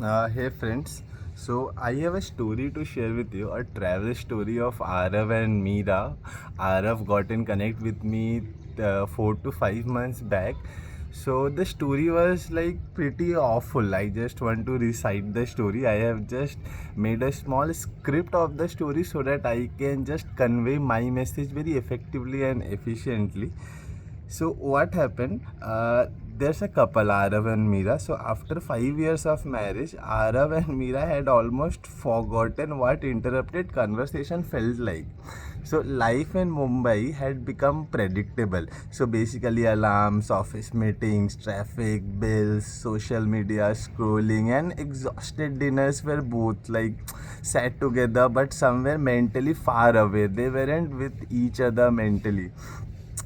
Hey friends, so I have a story to share with you, a travel story of Arav and Meera. Arav got in connect with me 4 to 5 months back. So the story was like pretty awful. I just want to recite the story. I have just made a small script of the story so that I can just convey my message very effectively and efficiently. So what happened? There's a couple, Arav and Meera. So after 5 years of marriage, Arav and Meera had almost forgotten what interrupted conversation felt like. So life in Mumbai had become predictable. So basically alarms, office meetings, traffic, bills, social media scrolling, and exhausted dinners were both like sat together but somewhere mentally far away. They weren't with each other mentally.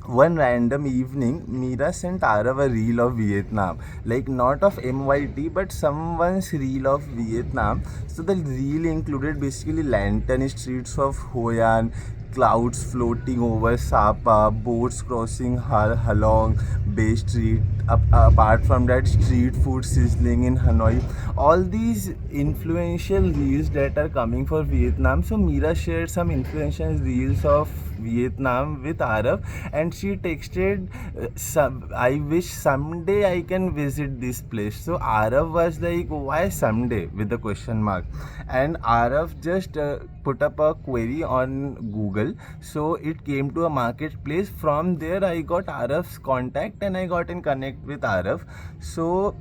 One random evening, Mira sent Arav a reel of Vietnam. Like, not of MYT, but someone's reel of Vietnam. So, the reel included basically lantern streets of Hoi An, clouds floating over Sapa, boats crossing Halong Bay Street. Apart from that, street food sizzling in Hanoi. All these influential reels that are coming for Vietnam. So, Mira shared some influential reels of Vietnam with Arav, and she texted, I wish someday I can visit this place. So Arav was like, why someday with the question mark? And Arav just put up a query on Google. So it came to a marketplace. From there, I got Arav's contact and I got in connect with Arav. So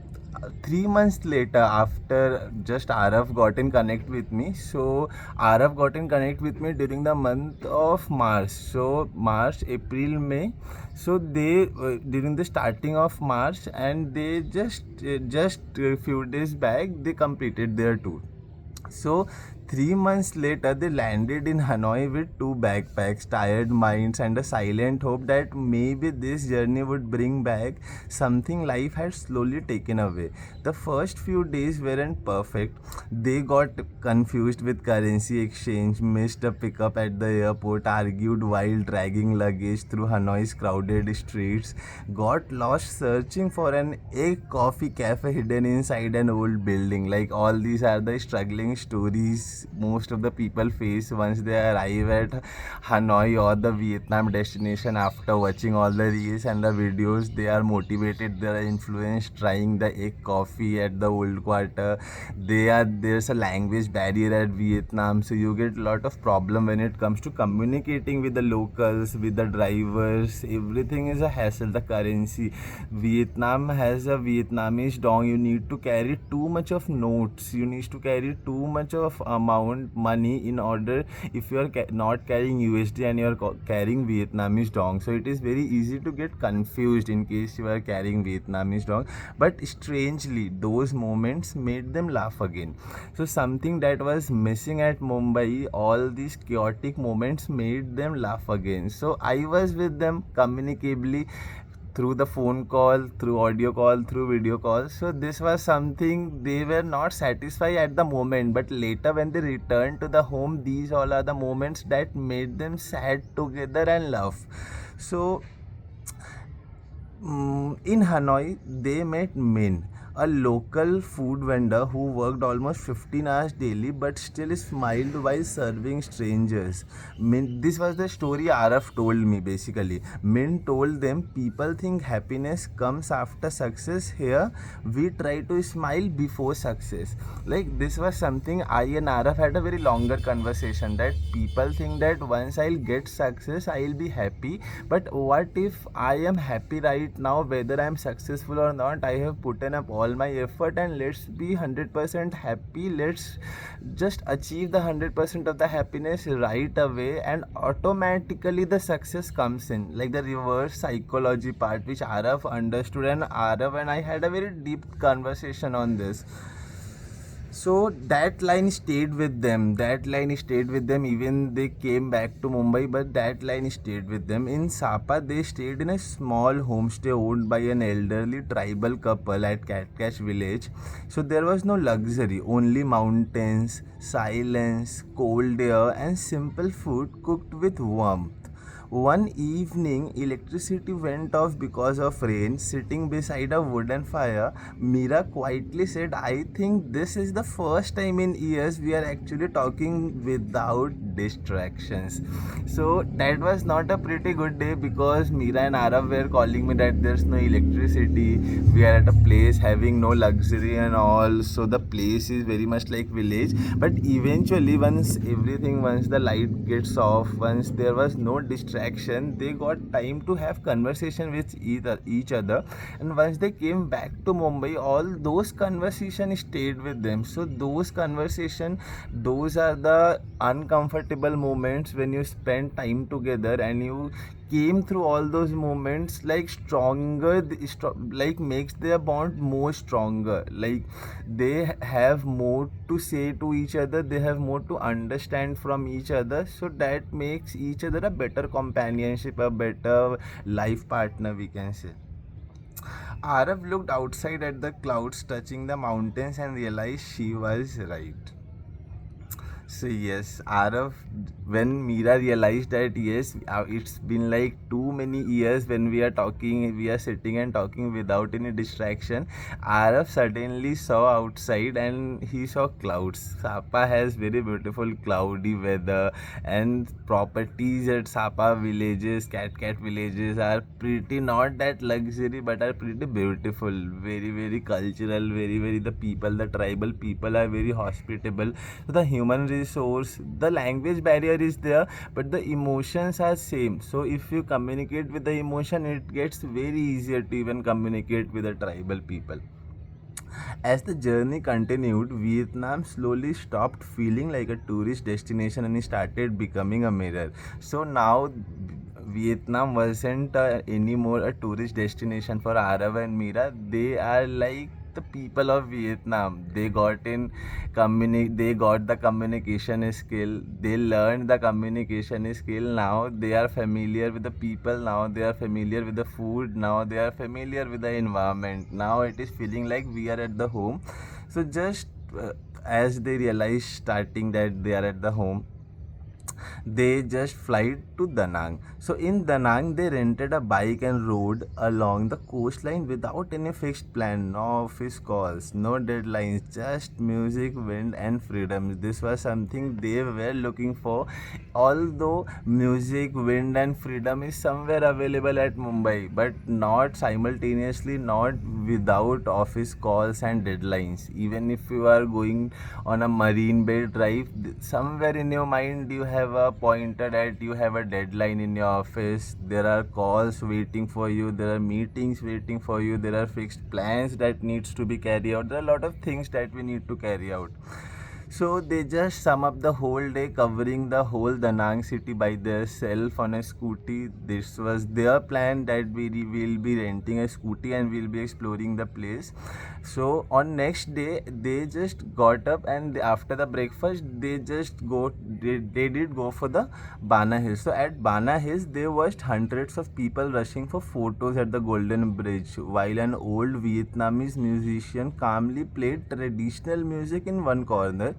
3 months later, after just Arav got in connect with me, so Arav got in connect with me during the month of March. So March, April, May. So they during the starting of March, and they just a few days back they completed their tour. So 3 months later, they landed in Hanoi with two backpacks, tired minds, and a silent hope that maybe this journey would bring back something life had slowly taken away. The first few days weren't perfect. They got confused with currency exchange, missed a pickup at the airport, argued while dragging luggage through Hanoi's crowded streets, got lost searching for an egg coffee cafe hidden inside an old building. Like, all these are the struggling stories most of the people face once they arrive at Hanoi or the Vietnam destination. After watching all the reels and the videos, they are motivated, they are influenced trying the egg coffee at the old quarter. There's a language barrier at Vietnam, so you get a lot of problem when it comes to communicating with the locals, with the drivers. Everything is a hassle. The currency, Vietnam has a Vietnamese dong. You need to carry too much of notes, you need to carry too much of amount money in order, if you are not carrying USD and you are carrying Vietnamese dong. So it is very easy to get confused in case you are carrying Vietnamese dong. But strangely, those moments made them laugh again. So something that was missing at Mumbai, all these chaotic moments made them laugh again. So I was with them communicably through the phone call, through audio call, through video call. So this was something they were not satisfied at the moment, but later when they returned to the home, these all are the moments that made them sad together and laugh. So in Hanoi, they met Min, a local food vendor who worked almost 15 hours daily but still smiled while serving strangers. Min, this was the story Araf told me basically. Min told them, people think happiness comes after success. Here, we try to smile before success. Like, this was something I and Araf had a very longer conversation, that people think that once I'll get success, I'll be happy. But what if I am happy right now, whether I'm successful or not? I have put in up all my effort, and let's be 100% happy. Let's just achieve the 100% of the happiness right away, and automatically the success comes in. Like the reverse psychology part, which Arav understood, and Arav and I had a very deep conversation on this. So that line stayed with them. That line stayed with them. Even they came back to Mumbai, but that line stayed with them. In Sapa, they stayed in a small homestay owned by an elderly tribal couple at Catcash village. So there was no luxury, only mountains, silence, cold air, and simple food cooked with warmth. One evening, electricity went off because of rain. Sitting beside a wooden fire, Mira quietly said, I think this is the first time in years we are actually talking without distractions. So that was not a pretty good day because Mira and Arav were calling me that there's no electricity. We are at a place having no luxury and all. So the place is very much like village. But eventually, once the light gets off, once there was no distraction, they got time to have conversation with each other. And once they came back to Mumbai, all those conversations stayed with them. So those are the uncomfortable moments when you spend time together and you came through all those moments like like makes their bond more stronger. Like they have more to say to each other, they have more to understand from each other, so that makes each other a better companionship, a better life partner, we can say. Arav looked outside at the clouds touching the mountains and realized she was right. So yes, Arav, when Mira realized that yes, it's been like too many years when we are sitting and talking without any distraction. Arav suddenly saw outside and he saw clouds. Sapa has very beautiful cloudy weather, and properties at Sapa villages, cat villages are pretty not that luxury but are pretty beautiful, very cultural, very the people, the tribal people are very hospitable. So the human resource, the language barrier is there, but the emotions are same. So if you communicate with the emotion, it gets very easier to even communicate with the tribal people. As the journey continued, Vietnam slowly stopped feeling like a tourist destination and started becoming a mirror. So now Vietnam wasn't anymore a tourist destination for Arav and Mira. They are like the people of Vietnam. They got the communication skill. They learned the communication skill. Now they are familiar with the people. Now they are familiar with the food. Now they are familiar with the environment. Now it is feeling like we are at the home. So just as they realize starting that they are at the home, they just flight to Da Nang. So in Da Nang, they rented a bike and rode along the coastline without any fixed plan, no office calls, no deadlines, just music, wind, and freedom. This was something they were looking for. Although music, wind, and freedom is somewhere available at Mumbai, but not simultaneously, not without office calls and deadlines. Even if you are going on a Marine Bay drive, somewhere in your mind you have a pointer that you have a deadline in your office. There are calls waiting for you, there are meetings waiting for you, there are fixed plans that needs to be carried out, there are a lot of things that we need to carry out. So they just sum up the whole day covering the whole Da Nang city by themselves on a scooty. This was their plan that we will be renting a scooty and we'll be exploring the place. So on next day they just got up and after the breakfast they did go for the Bana Hills. So at Bana Hills there was hundreds of people rushing for photos at the Golden Bridge while an old Vietnamese musician calmly played traditional music in one corner.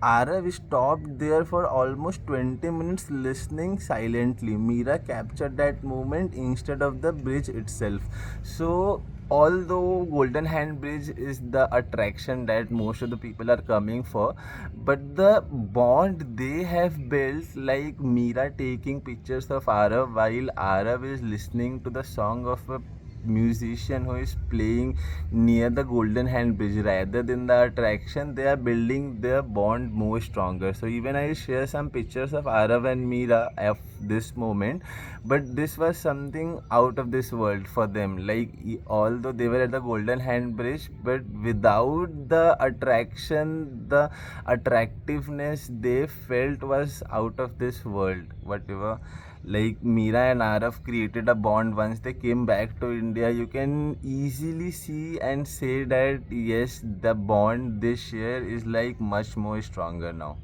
Arav stopped there for almost 20 minutes listening silently. Mira captured that moment instead of the bridge itself. So, although Golden Hand Bridge is the attraction that most of the people are coming for, but the bond they have built, like Mira taking pictures of Arav while Arav is listening to the song of a musician who is playing near the Golden Hand Bridge, rather than the attraction, they are building their bond more stronger. So even I share some pictures of Arav and Mira of this moment, but this was something out of this world for them. Like although they were at the Golden Hand Bridge, but without the attraction, the attractiveness they felt was out of this world. Whatever, like Mira and Arav created a bond once they came back to India. You can easily see and say that yes, the bond they share is like much more stronger now.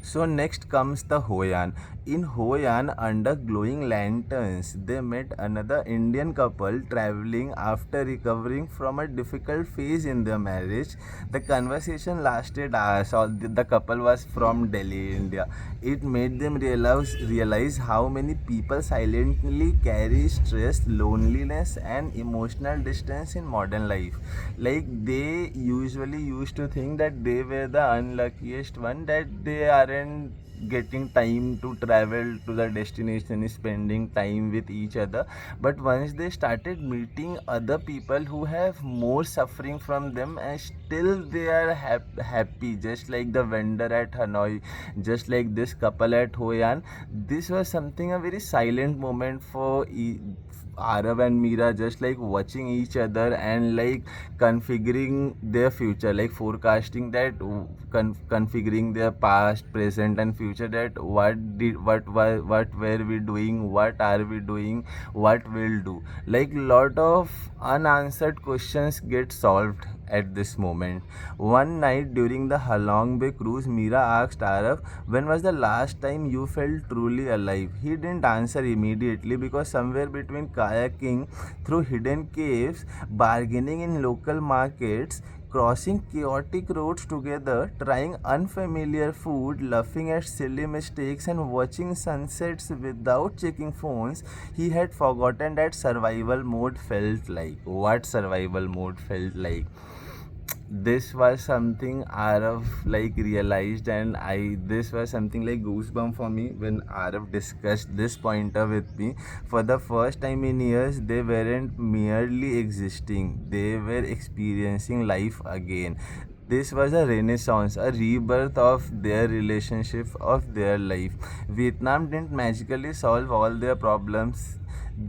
So next comes the Hoi An. In Hoi An, under glowing lanterns, they met another Indian couple traveling after recovering from a difficult phase in their marriage. The conversation lasted hours. All the couple was from Delhi, India. It made them realize how many people silently carry stress, loneliness, and emotional distance in modern life. Like they usually used to think that they were the unluckiest one, that they aren't getting time to travel to the destination, spending time with each other. But once they started meeting other people who have more suffering from them, and still they are happy, just like the vendor at Hanoi, just like this couple at Hoi An. This was something a very silent moment for Arav and Mira, just like watching each other and like configuring their future, like forecasting that, configuring their past, present, and future. That what were we doing, what are we doing, what we'll do. Like lot of unanswered questions get solved at this moment. One night during the Halong Bay cruise, Mira asked Arav, "When was the last time you felt truly alive?" He didn't answer immediately because somewhere between kayaking through hidden caves, bargaining in local markets, crossing chaotic roads together, trying unfamiliar food, laughing at silly mistakes, and watching sunsets without checking phones, he had forgotten that survival mode felt like. What survival mode felt like. This was something Arav like realized, and I this was something like goosebump for me when Arav discussed this pointer with me. For the first time in years, they weren't merely existing; they were experiencing life again. This was a renaissance, a rebirth of their relationship, of their life. Vietnam didn't magically solve all their problems.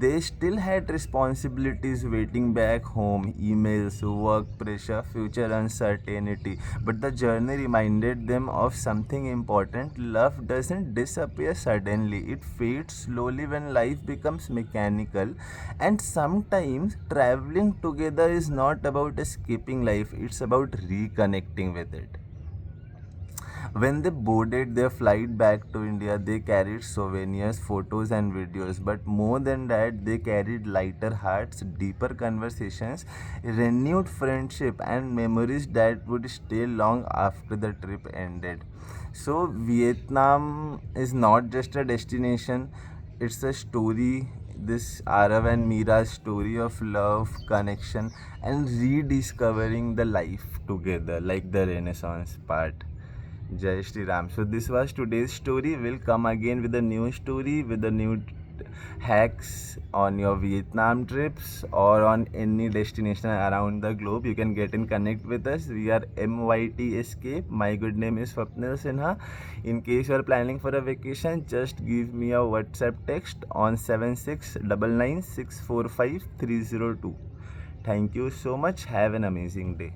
They still had responsibilities waiting back home, emails, work pressure, future uncertainty. But the journey reminded them of something important. Love doesn't disappear suddenly, it fades slowly when life becomes mechanical. And sometimes traveling together is not about escaping life, it's about reconnecting with it. When they boarded their flight back to India, they carried souvenirs, photos, and videos. But more than that, they carried lighter hearts, deeper conversations, renewed friendship, and memories that would stay long after the trip ended. So, Vietnam is not just a destination, it's a story. This Arav and Mira's story of love, connection, and rediscovering the life together, like the Renaissance part. Jai Shri Ram. So this was today's story. We'll come again with a new story, with the new hacks on your Vietnam trips or on any destination around the globe. You can get in connect with us. We are MYT Escape. My good name is Swapnil Sinha. In case you are planning for a vacation, just give me a WhatsApp text on 7699 645 302. Thank you so much. Have an amazing day.